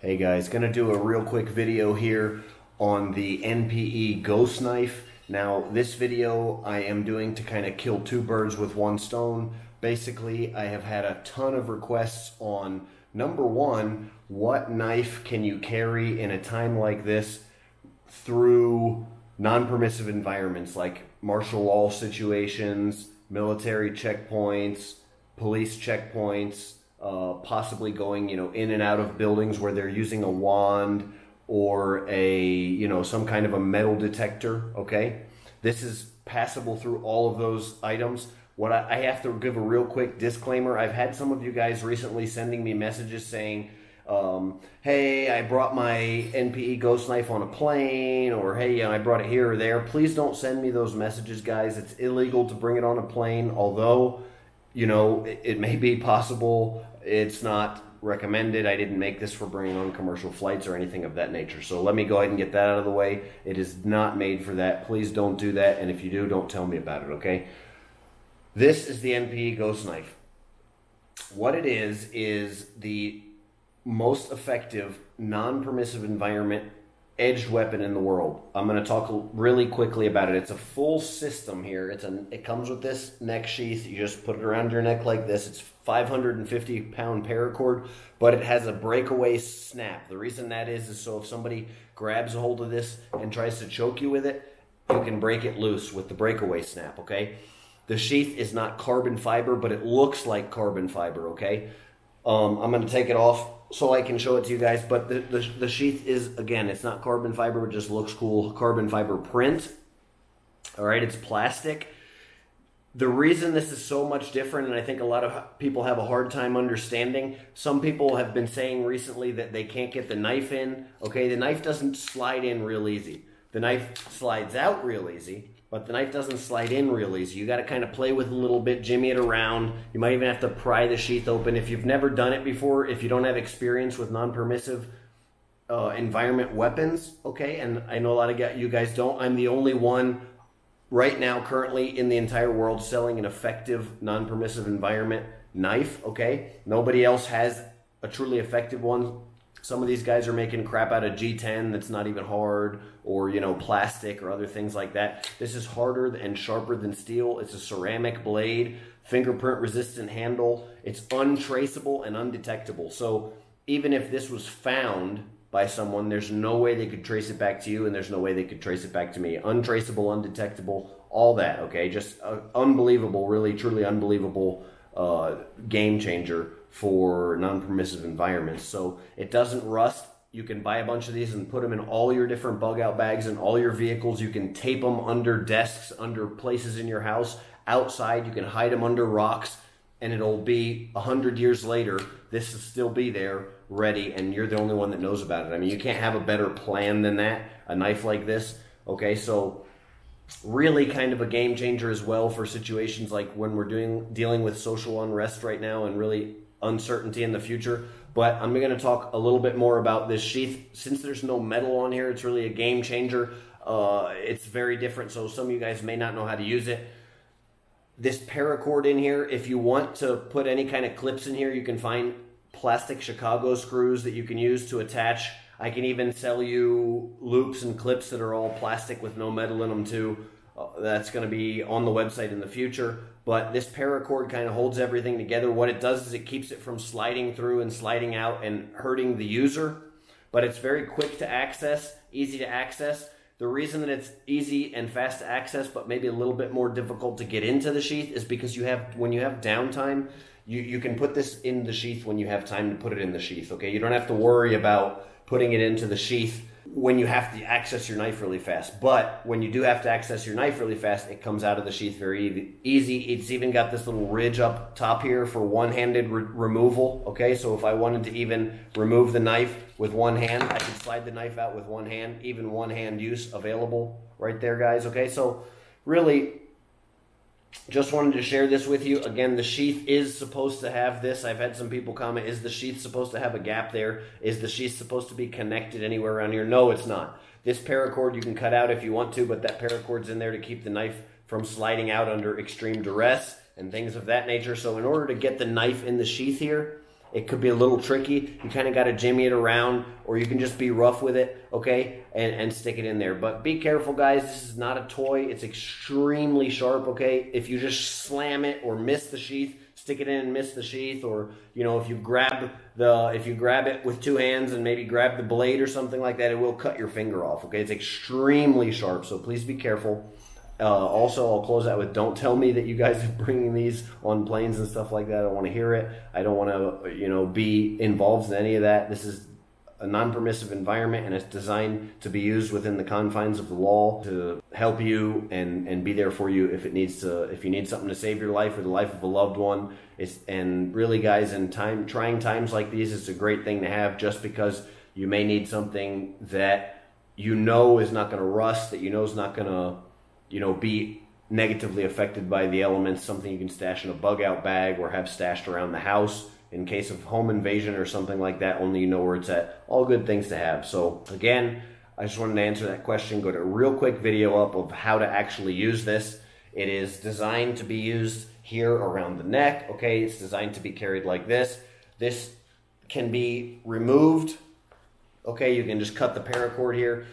Hey guys, gonna do a real quick video here on the NPE ghost knife. Now this video I am doing to kind of kill two birds with one stone. Basically, I have had a ton of requests on number one, what knife can you carry in a time like this through non-permissive environments like martial law situations, military checkpoints, police checkpoints, possibly going, in and out of buildings where they're using a wand or some kind of a metal detector, okay? This is passable through all of those items. What I have to give a real quick disclaimer. I've had some of you guys recently sending me messages saying, hey, I brought my NPE ghost knife on a plane, or hey, I brought it here or there. Please don't send me those messages, guys. It's illegal to bring it on a plane, although, it may be possible. It's not recommended. I didn't make this for bringing on commercial flights or anything of that nature. So let me go ahead and get that out of the way. It is not made for that. Please don't do that. And if you do, don't tell me about it, okay? This is the NPE ghost knife. What it is the most effective non-permissive environment edged weapon in the world. I'm going to talk really quickly about it. It's a full system here. It comes with this neck sheath. You just put it around your neck like this. It's 550-pound paracord, but it has a breakaway snap. The reason that is so if somebody grabs a hold of this and tries to choke you with it, you can break it loose with the breakaway snap, okay? The sheath is not carbon fiber, but it looks like carbon fiber, okay? I'm going to take it off so I can show it to you guys, but the sheath is, again, it's not carbon fiber, it just looks cool. Carbon fiber print. All right, it's plastic. The reason this is so much different, and I think a lot of people have a hard time understanding, some people have been saying recently that they can't get the knife in. Okay, the knife doesn't slide in real easy. The knife slides out real easy, but the knife doesn't slide in real easy. You got to kind of play with it a little bit, jimmy it around. You might even have to pry the sheath open. If you've never done it before, if you don't have experience with non-permissive environment weapons, okay, and I know a lot of you guys don't. I'm the only one right now currently in the entire world selling an effective non-permissive environment knife, okay? Nobody else has a truly effective one. Some of these guys are making crap out of G10 that's not even hard, or, plastic or other things like that. This is harder and sharper than steel. It's a ceramic blade, fingerprint resistant handle. It's untraceable and undetectable. So even if this was found by someone, there's no way they could trace it back to you, and there's no way they could trace it back to me. Untraceable, undetectable, all that, okay? Just unbelievable, really, truly unbelievable game changer for non-permissive environments. So it doesn't rust. You can buy a bunch of these and put them in all your different bug out bags and all your vehicles. You can tape them under desks, under places in your house, outside. You can hide them under rocks, and it'll be 100 years later, this will still be there, ready, and you're the only one that knows about it. I mean, you can't have a better plan than that, a knife like this, okay? So really kind of a game changer as well for situations like when we're dealing with social unrest right now and really uncertainty in the future. But I'm going to talk a little bit more about this sheath. Since there's no metal on here, it's really a game changer. It's very different, so some of you guys may not know how to use it. This paracord in here, if you want to put any kind of clips in here, you can find plastic Chicago screws that you can use to attach. I can even sell you loops and clips that are all plastic with no metal in them too. That's going to be on the website in the future. But this paracord kind of holds everything together. What it does is it keeps it from sliding through and sliding out and hurting the user. But it's very quick to access, easy to access. The reason that it's easy and fast to access, but maybe a little bit more difficult to get into the sheath, is because when you have downtime, you can put this in the sheath when you have time to put it in the sheath, okay? You don't have to worry about putting it into the sheath when you have to access your knife really fast. But when you do have to access your knife really fast, it comes out of the sheath very easy. It's even got this little ridge up top here for one-handed removal, okay? So if I wanted to even remove the knife with one hand, I can slide the knife out with one hand, even one-hand use available right there, guys, okay? So really, just wanted to share this with you. Again, the sheath is supposed to have this. I've had some people comment, is the sheath supposed to have a gap there? Is the sheath supposed to be connected anywhere around here? No, it's not. This paracord you can cut out if you want to, but that paracord's in there to keep the knife from sliding out under extreme duress and things of that nature. So in order to get the knife in the sheath here, It could be a little tricky. You kind of got to jimmy it around, or you can just be rough with it, okay, and stick it in there. But be careful, guys. This is not a toy. It's extremely sharp, okay? If you just slam it or miss the sheath, stick it in and miss the sheath, or if you grab it with two hands and maybe grab the blade or something like that, it will cut your finger off, okay? It's extremely sharp, so please be careful. Also, I'll close out with, don't tell me that you guys are bringing these on planes and stuff like that. I don't want to hear it. I don't want to, be involved in any of that. This is a non-permissive environment, and it's designed to be used within the confines of the law to help you and be there for you if you need something to save your life or the life of a loved one. And really, guys, in trying times like these, it's a great thing to have, just because you may need something that is not going to rust, that is not going to be negatively affected by the elements, something you can stash in a bug out bag or have stashed around the house in case of home invasion or something like that. Only you know where it's at. All good things to have. So again, I just wanted to answer that question. Go to a real quick video up of how to actually use this. It is designed to be used here around the neck, okay? It's designed to be carried like this. This can be removed, okay? You can just cut the paracord here.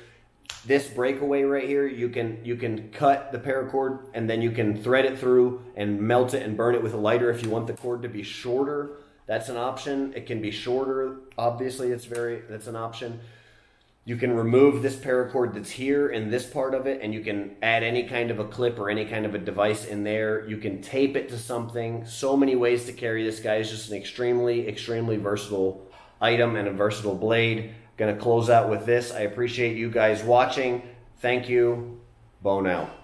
This breakaway right here, you can cut the paracord, and then you can thread it through and melt it and burn it with a lighter if you want the cord to be shorter. That's an option. It can be shorter. Obviously, that's an option. You can remove this paracord that's here in this part of it, and you can add any kind of a clip or any kind of a device in there. You can tape it to something. So many ways to carry this, guys. Just an extremely, extremely versatile item and a versatile blade. Gonna close out with this. I appreciate you guys watching. Thank you. Bone out.